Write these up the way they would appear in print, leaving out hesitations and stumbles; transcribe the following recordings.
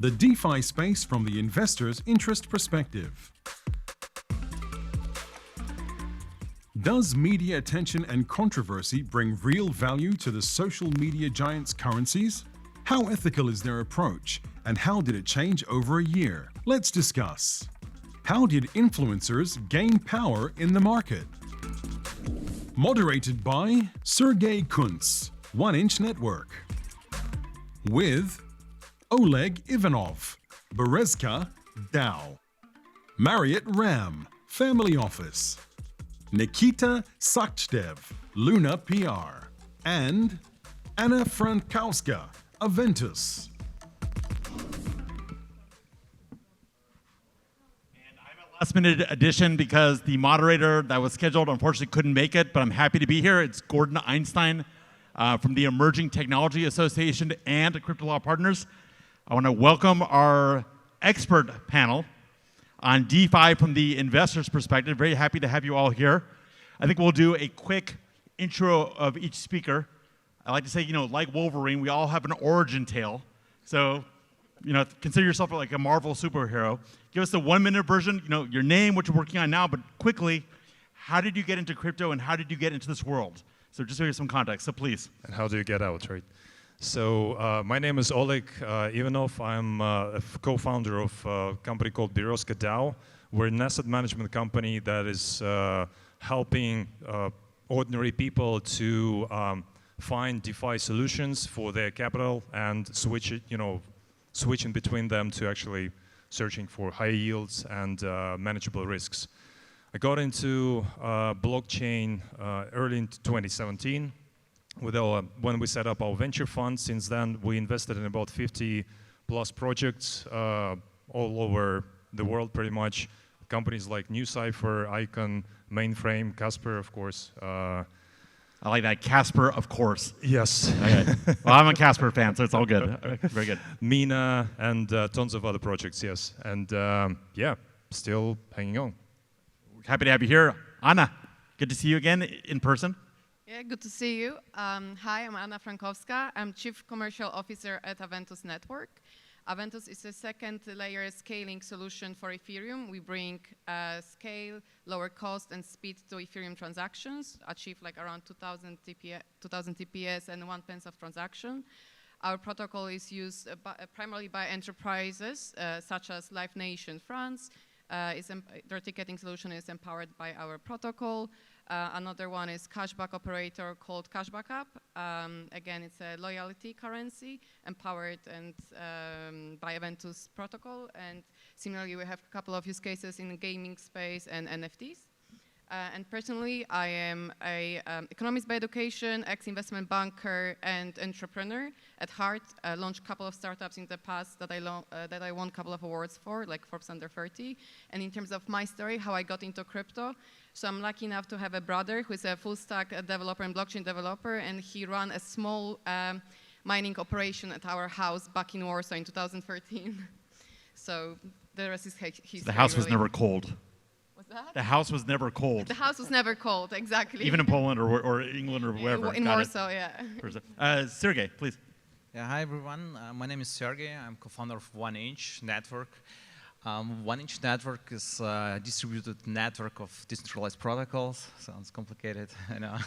the DeFi space from the investor's interest perspective. Does media attention and controversy bring real value to the social media giants' currencies? How ethical is their approach, and how did it change over a year? Let's discuss. How did influencers gain power in the market? Moderated by Sergey Kuntz, 1inch Network. With Oleg Ivanov, Berezka DAO. Marriott Ram, Family Office. Nikita Sakhtev, Luna PR. And Anna Frankowska, Aventus. Last minute addition because the moderator that was scheduled unfortunately couldn't make it, but I'm happy to be here. It's Gordon Einstein from the Emerging Technology Association and Crypto Law Partners. I want to welcome our expert panel on DeFi from the investor's perspective. Very happy to have you all here. I think we'll do a quick intro of each speaker. I like to say, like Wolverine, we all have an origin tale. So, consider yourself like a Marvel superhero. Give us the 1-minute version, your name, what you're working on now, but quickly, how did you get into crypto and how did you get into this world? So just to give you some context, so please. And how do you get out, right? So my name is Oleg Ivanov. I'm a co-founder of a company called Berezka DAO. We're an asset management company that is helping ordinary people to find DeFi solutions for their capital and switching between them to actually searching for high yields and manageable risks. I got into blockchain early in 2017 when we set up our venture fund. Since then, we invested in about 50 plus projects all over the world, pretty much. Companies like NewCipher, Icon, Mainframe, Casper, of course. I like that. Casper, of course. Yes. Okay. Well, I'm a Casper fan, so it's all good. Very good. Mina and tons of other projects, yes. And yeah, still hanging on. Happy to have you here. Anna, good to see you again in person. Yeah, good to see you. Hi, I'm Anna Frankowska. I'm Chief Commercial Officer at Aventus Network. Aventus is a second-layer scaling solution for Ethereum. We bring scale, lower cost, and speed to Ethereum transactions, achieve like around 2000 TPS and 1 pence of transaction. Our protocol is used primarily by enterprises such as Live Nation France. Their ticketing solution is empowered by our protocol. Another one is cashback operator called Cashback App. Again, it's a loyalty currency empowered and by Aventus protocol. And similarly, we have a couple of use cases in the gaming space and NFTs. And personally, I am an economist by education, ex-investment banker, and entrepreneur at heart. I launched a couple of startups in the past that I won a couple of awards for, like Forbes Under 30. And in terms of my story, how I got into crypto, so I'm lucky enough to have a brother who is a full-stack developer and blockchain developer, and he ran a small mining operation at our house back in Warsaw in 2013. So the rest is history. So the house was never cold. That? The house was never cold. The house was never cold, exactly. Even in Poland or England or wherever. In Warsaw, yeah. Sergey, please. Yeah, hi everyone. My name is Sergey. I'm co-founder of 1inch Network. 1inch Network is a distributed network of decentralized protocols. Sounds complicated, I know.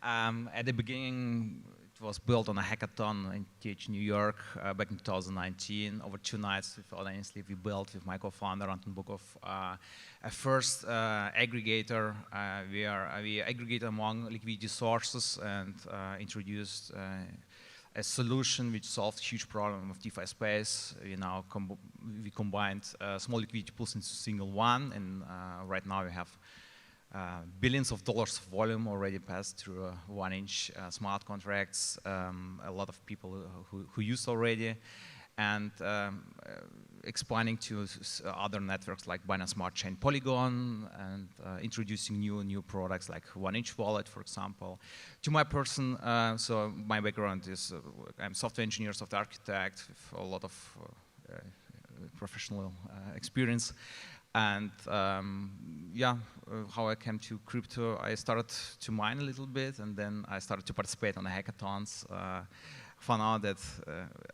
At the beginning, it was built on a hackathon in TH New York back in 2019. Over 2 nights with honestly, we built with my co-founder Anton Bukov a first aggregator. We aggregate among liquidity sources and introduced a solution which solved a huge problem of DeFi space. We combined small liquidity pools into single one, and right now we have billions of dollars of volume already passed through 1inch smart contracts, a lot of people who use already, and expanding to other networks like Binance Smart Chain, Polygon, and introducing new products like 1inch Wallet, for example. To my person, so my background is I'm software engineer, software architect with a lot of professional experience. And how I came to crypto, I started to mine a little bit, and then I started to participate on the hackathons. found out that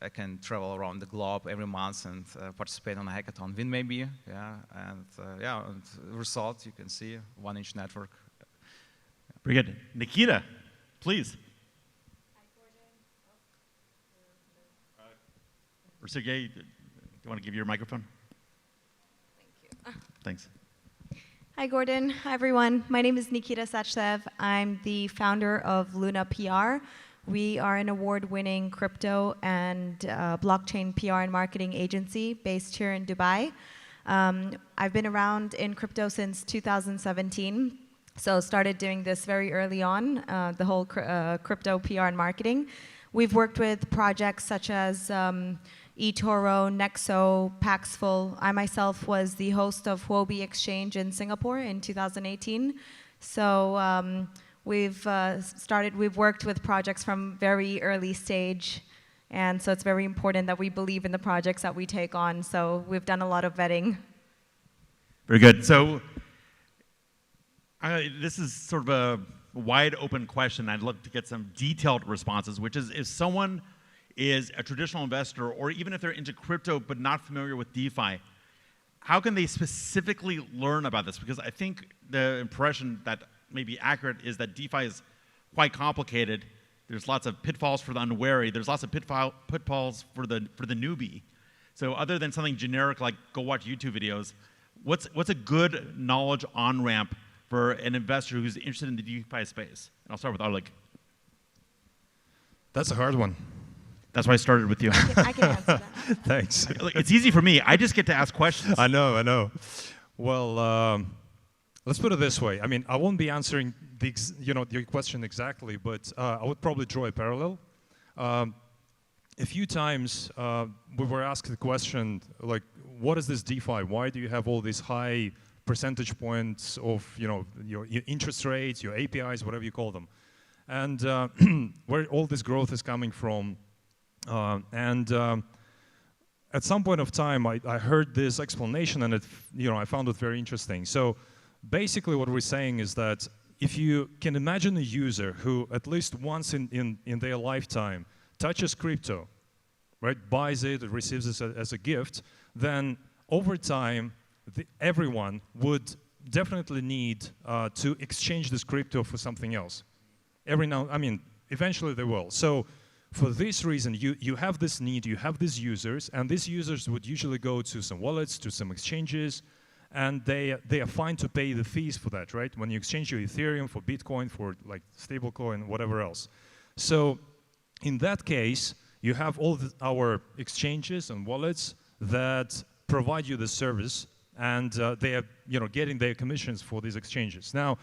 I can travel around the globe every month and participate on a hackathon, win maybe, yeah, and and result you can see, 1inch network. Very good. Nikita, please. Or Sergey, do you want to give your microphone? Thank you. Thanks. Hi, Gordon. Hi, everyone. My name is Nikita Sachdev. I'm the founder of Luna PR. We are an award-winning crypto and blockchain PR and marketing agency based here in Dubai. I've been around in crypto since 2017, so started doing this very early on, the whole crypto PR and marketing. We've worked with projects such as eToro, Nexo, Paxful. I myself was the host of Huobi Exchange in Singapore in 2018. So we've worked with projects from very early stage. And so it's very important that we believe in the projects that we take on. So we've done a lot of vetting. Very good. So this is sort of a wide open question. I'd love to get some detailed responses, which is if someone is a traditional investor, or even if they're into crypto but not familiar with DeFi, how can they specifically learn about this? Because I think the impression that may be accurate is that DeFi is quite complicated. There's lots of pitfalls for the unwary. There's lots of pitfalls for the newbie. So other than something generic like go watch YouTube videos, what's a good knowledge on-ramp for an investor who's interested in the DeFi space? And I'll start with Oleg. That's a hard one. That's why I started with you. I can answer that. Thanks. It's easy for me. I just get to ask questions. I know. Well, let's put it this way. I mean, I won't be answering your question exactly, but I would probably draw a parallel. A few times we were asked the question, like, what is this DeFi? Why do you have all these high percentage points of your interest rates, your APIs, whatever you call them, and where all this growth is coming from? At some point of time, I heard this explanation, and I found it very interesting. So basically what we're saying is that if you can imagine a user who at least once in their lifetime touches crypto, right, buys it, receives it as a gift, then over time, everyone would definitely need to exchange this crypto for something else. Eventually they will. So for this reason, you have this need, you have these users, and these users would usually go to some wallets, to some exchanges, and they are fine to pay the fees for that, right? When you exchange your Ethereum for Bitcoin, for like stablecoin, whatever else. So in that case, you have all our exchanges and wallets that provide you the service, and they are getting their commissions for these exchanges. Now,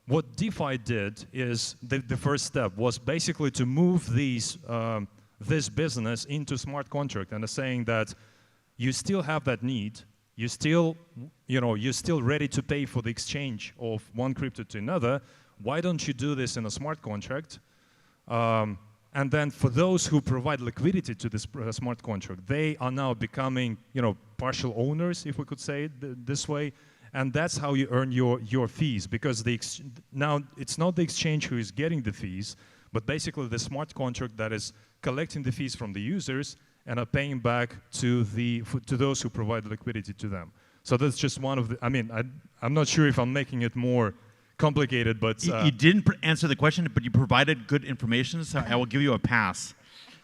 what DeFi did is the first step was basically to move this business into smart contract, and saying that you still have that need, you're still ready to pay for the exchange of one crypto to another. Why don't you do this in a smart contract? And then for those who provide liquidity to this smart contract, they are now becoming partial owners, if we could say it this way. And that's how you earn your fees, because now it's not the exchange who is getting the fees, but basically the smart contract that is collecting the fees from the users and are paying back to those who provide liquidity to them. So that's just one of the. I'm not sure if I'm making it more complicated, but you didn't answer the question, but you provided good information, so I will give you a pass.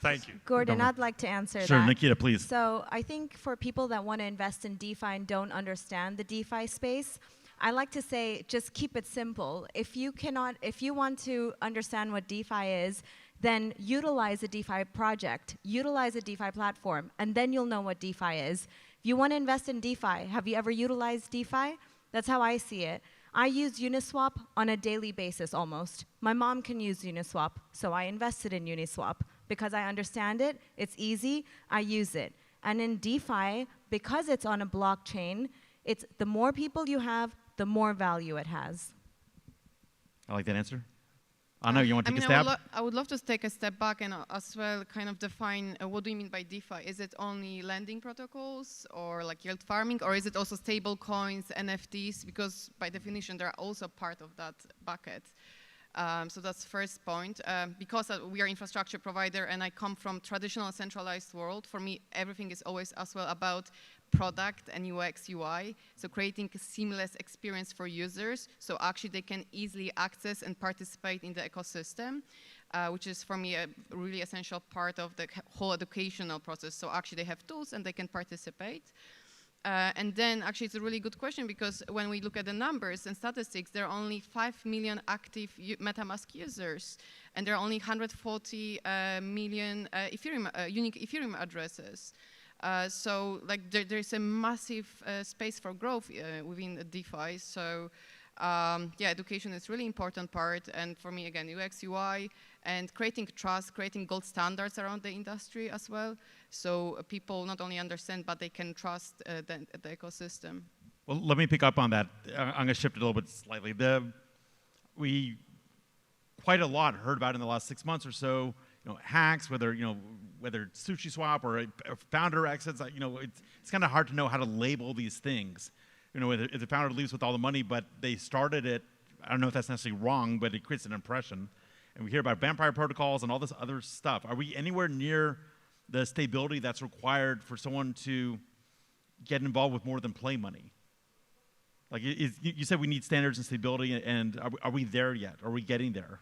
Thank you. Gordon, I'd like to answer that. Sure, Nikita, please. So I think for people that want to invest in DeFi and don't understand the DeFi space, I like to say just keep it simple. If you want to understand what DeFi is, then utilize a DeFi project, utilize a DeFi platform, and then you'll know what DeFi is. If you want to invest in DeFi, have you ever utilized DeFi? That's how I see it. I use Uniswap on a daily basis almost. My mom can use Uniswap, so I invested in Uniswap because I understand it, it's easy, I use it. And in DeFi, because it's on a blockchain, it's the more people you have, the more value it has. I like that answer. Anna, you want to take a stab? I would love to take a step back and as well kind of define what do you mean by DeFi? Is it only lending protocols or like yield farming, or is it also stable coins, NFTs? Because by definition, they're also part of that bucket. So that's the first point. Because we are infrastructure provider and I come from traditional centralized world, for me, everything is always as well about product and UX, UI. So creating a seamless experience for users. So actually they can easily access and participate in the ecosystem, which is for me a really essential part of the whole educational process. So actually they have tools and they can participate. And then actually it's a really good question because when we look at the numbers and statistics, there are only 5 million active MetaMask users and there are only 140 million unique Ethereum addresses. So like there's a massive space for growth within DeFi. So yeah, education is really important part. And for me, again, UX, UI, and creating trust, creating gold standards around the industry as well. So people not only understand, but they can trust the ecosystem. Well, let me pick up on that. I'm going to shift it a little bit slightly. We quite a lot heard about in the last 6 months or so, hacks, whether it's SushiSwap or founder exits. It's kind of hard to know how to label these things. Whether if the founder leaves with all the money, but they started it. I don't know if that's necessarily wrong, but it creates an impression. And we hear about vampire protocols and all this other stuff. Are we anywhere near the stability that's required for someone to get involved with more than play money? Like you said, we need standards and stability, and are we there yet? Are we getting there?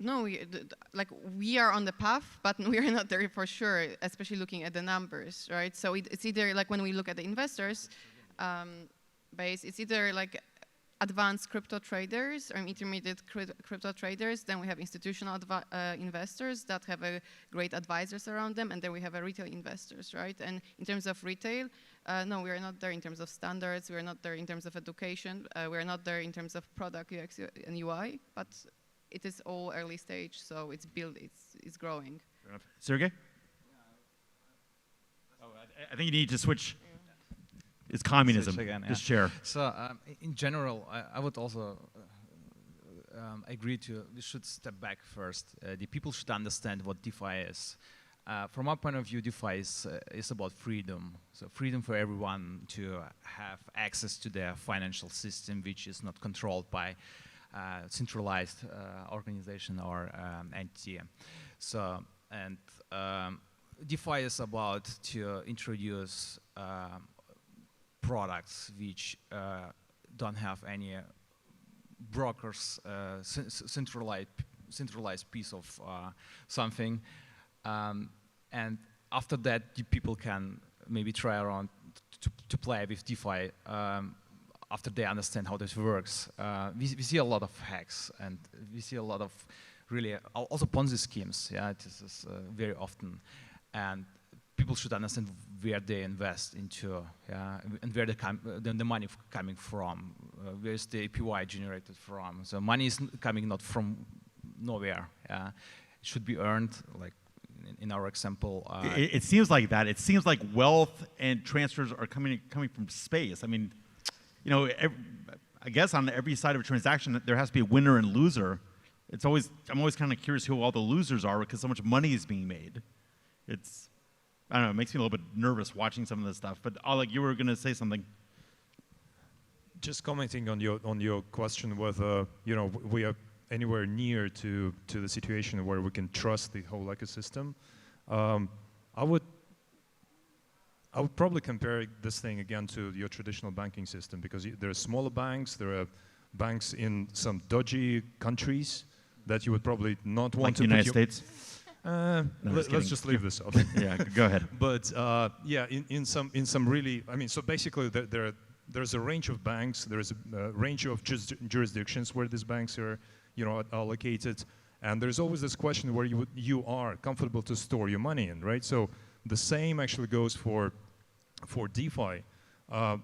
No, we are on the path, but we are not there for sure, especially looking at the numbers, right? So it's either like when we look at the investors base, it's either like advanced crypto traders or intermediate crypto traders. Then we have institutional investors that have great advisors around them, and then we have retail investors, right? And in terms of retail, no, we are not there in terms of standards. We are not there in terms of education. We are not there in terms of product UX and UI, but it is all early stage, so it's built, it's growing. Fair enough. Sergey? Oh, I think you need to switch. It's communism. Again, yeah. Just share. So in general, I would also agree to we should step back first. The people should understand what DeFi is. From our point of view, DeFi is about freedom. So freedom for everyone to have access to their financial system, which is not controlled by centralized organization or entity. So, and DeFi is about to introduce products which don't have any brokers, centralized piece of something. And after that, the people can maybe try around to play with DeFi after they understand how this works. We see a lot of hacks, and we see a lot of really also Ponzi schemes. Yeah, this is very often, and people should understand where they invest into, and where the money coming from. Where is the APY generated from? So money is coming not from nowhere. It should be earned, like in our example. It seems like that. It seems like wealth and transfers are coming from space. I mean, I guess on every side of a transaction, there has to be a winner and loser. I'm always kind of curious who all the losers are because so much money is being made. I don't know, it makes me a little bit nervous watching some of this stuff. But Oleg, you were going to say something. Just commenting on your question whether we are anywhere near to the situation where we can trust the whole ecosystem. I would probably compare this thing again to your traditional banking system because there are smaller banks, there are banks in some dodgy countries that you would probably not want to. Like the United States. Let's just leave this off. Yeah, go ahead. But yeah, in some really, so basically there's a range of banks, there's a range of jurisdictions where these banks are, allocated, and there's always this question where you are comfortable to store your money in, right? So the same actually goes for DeFi.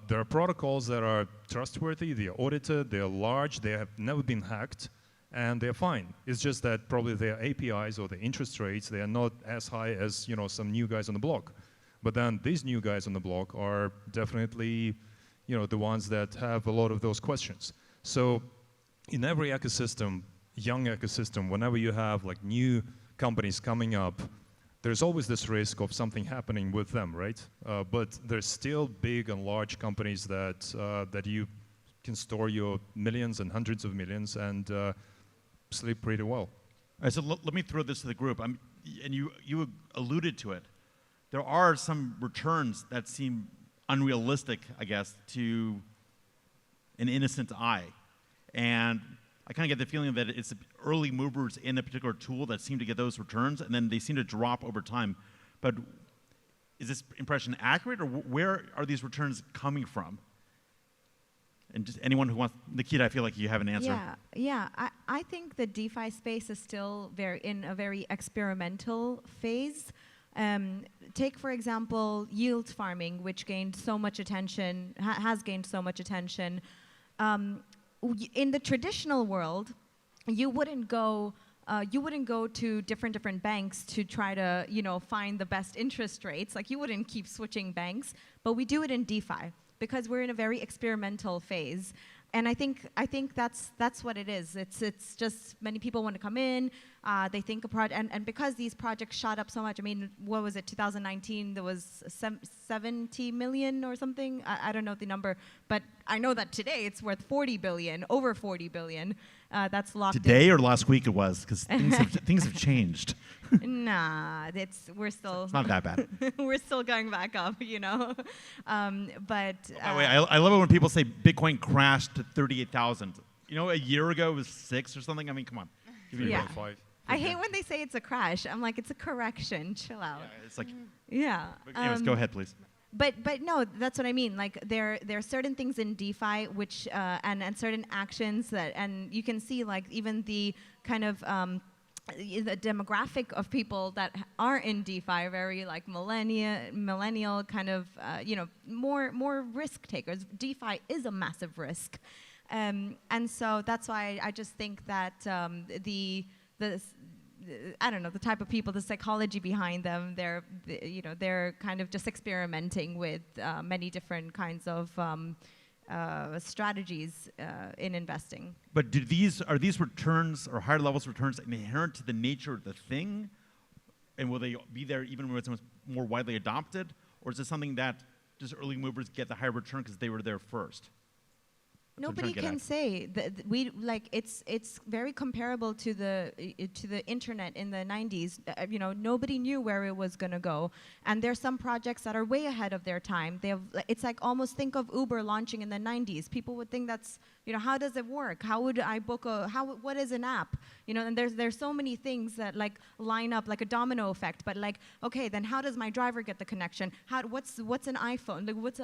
There are protocols that are trustworthy, they are audited, they are large, they have never been hacked. And they're fine. It's just that probably their APIs or the interest rates, they are not as high as some new guys on the block. But then these new guys on the block are definitely the ones that have a lot of those questions. So in every ecosystem, young ecosystem, whenever you have like new companies coming up, there's always this risk of something happening with them, right? But there's still big and large companies that you can store your millions and hundreds of millions, and sleep pretty well. All right, so let me throw this to the group. And you alluded to it. There are some returns that seem unrealistic, I guess, to an innocent eye. And I kind of get the feeling that it's early movers in a particular tool that seem to get those returns, and then they seem to drop over time. But is this impression accurate, or where are these returns coming from? And just anyone who wants, Nikita, I feel like you have an answer. Yeah. I think the DeFi space is still in a very experimental phase. Take, for example, yield farming, which gained so much attention, has gained so much attention. In the traditional world, you wouldn't go to different banks to try to find the best interest rates. Like, you wouldn't keep switching banks, but we do it in DeFi because we're in a very experimental phase. And I think that's what it is. It's just many people want to come in. They think a project, and because these projects shot up so much. I mean, what was it? 2019, there was 70 million or something. I don't know the number, but I know that today it's worth 40 billion, over 40 billion. That's locked Today in. or last week it was, because things have changed. Nah, we're still. It's not that bad. We're still going back up, But. By the way, I love it when people say Bitcoin crashed to 38,000. A year ago it was 6 or something. I mean, come on. Give me a Yeah. break. I hate when they say it's a crash. I'm like, it's a correction. Chill out. Yeah, it's like. Yeah. But anyways, go ahead, please. But no, that's what I mean. Like, there are certain things in DeFi which and certain actions that, and you can see, like, even the kind of the demographic of people that are in DeFi, very like millennial kind of more risk takers. DeFi is a massive risk, and so that's why I just think that I don't know, the type of people, the psychology behind them, they're kind of just experimenting with many different kinds of strategies in investing. But are these returns or higher levels of returns inherent to the nature of the thing? And will they be there even when it's more widely adopted? Or is it something that just early movers get the higher return because they were there first? Nobody can say that it's very comparable to the internet in the 90s. Nobody knew where it was going to go, and there's some projects that are way ahead of their time. It's like, almost think of Uber launching in the 90s. People would think that's, how does it work? How would I book what is an app? And there's so many things that like line up like a domino effect. But like, okay, then how does my driver get the connection? What's an iPhone? Like, what's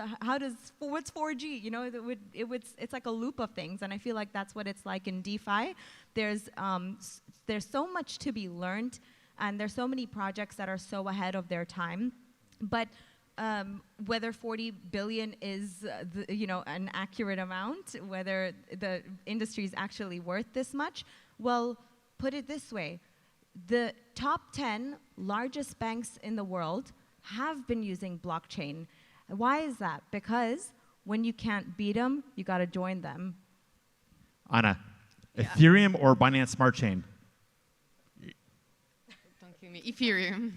4G? It's like a loop of things, and I feel like that's what it's like in DeFi. There's so much to be learned, and there's so many projects that are so ahead of their time. But whether 40 billion is an accurate amount, whether the industry is actually worth this much, well, put it this way: the top 10 largest banks in the world have been using blockchain. Why is that? Because when you can't beat them, you got to join them. Anna, Ethereum or Binance Smart Chain? Don't kill me. Ethereum.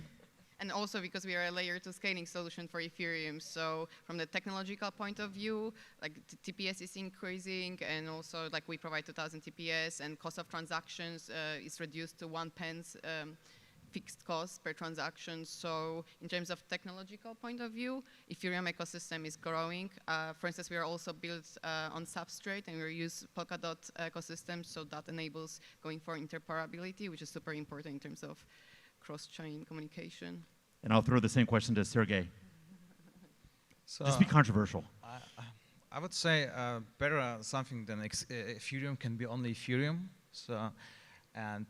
And also because we are a layer 2 scaling solution for Ethereum. So from the technological point of view, like TPS is increasing, and also like we provide 2000 TPS, and cost of transactions is reduced to 1 pence fixed cost per transaction. So in terms of technological point of view, Ethereum ecosystem is growing. For instance, we are also built on Substrate, and we use Polkadot ecosystem, so that enables going for interoperability, which is super important in terms of cross-chain communication. And I'll throw the same question to Sergey. So just be controversial. I would say better something than Ethereum can be only Ethereum. And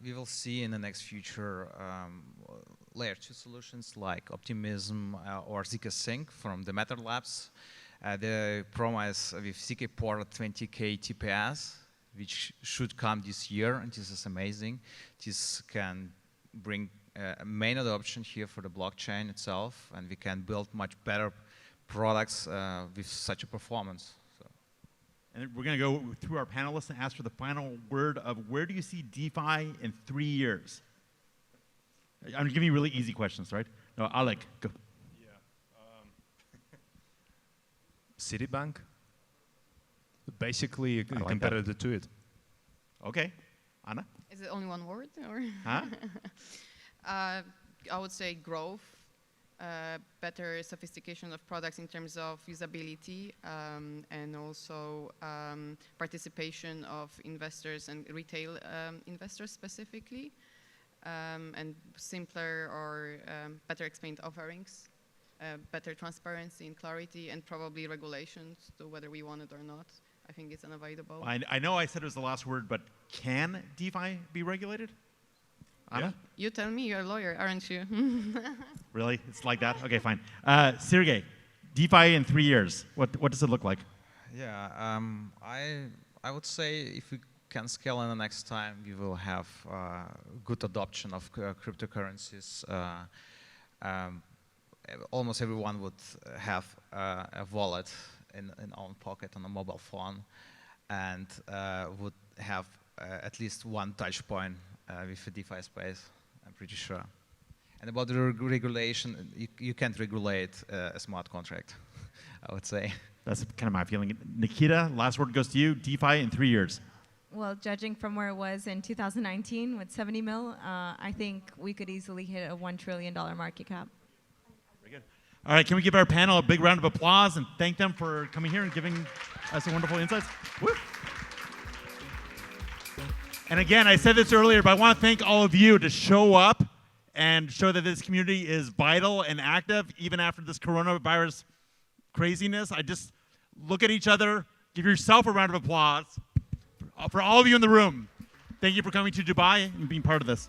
we will see in the next future layer 2 solutions like Optimism or ZK Sync from the Matter Labs. They promise with ZK Port 20K TPS, which should come this year, and this is amazing. This can bring main adoption here for the blockchain itself, and we can build much better products with such a performance. And we're going to go through our panelists and ask for the final word of where do you see DeFi in 3 years? I'm giving you really easy questions, right? No, Alec, go. Yeah. Citibank. Basically a like competitor to it. Okay. Anna? Is it only one word? Or Huh? I would say growth, better sophistication of products in terms of usability, and also participation of investors and retail investors specifically, and simpler or better explained offerings, better transparency and clarity, and probably regulations to whether we want it or not. I think it's unavoidable. I know I said it was the last word, but can DeFi be regulated? Anna? You tell me, you're a lawyer, aren't you? Really? It's like that? Okay, fine. Sergey, DeFi in 3 years. What does it look like? Yeah, I would say if we can scale in the next time, we will have good adoption of cryptocurrencies. Almost everyone would have a wallet in own pocket on a mobile phone, and would have at least one touch point with the DeFi space, I'm pretty sure. And about the regulation, you can't regulate a smart contract, I would say. That's kind of my feeling. Nikita, last word goes to you. DeFi in 3 years. Well, judging from where it was in 2019 with 70 mil, I think we could easily hit a $1 trillion market cap. Very good. All right, can we give our panel a big round of applause and thank them for coming here and giving us some wonderful insights? Woo. And again, I said this earlier, but I want to thank all of you to show up and show that this community is vital and active even after this coronavirus craziness. I just look at each other, give yourself a round of applause. For all of you in the room, thank you for coming to Dubai and being part of this.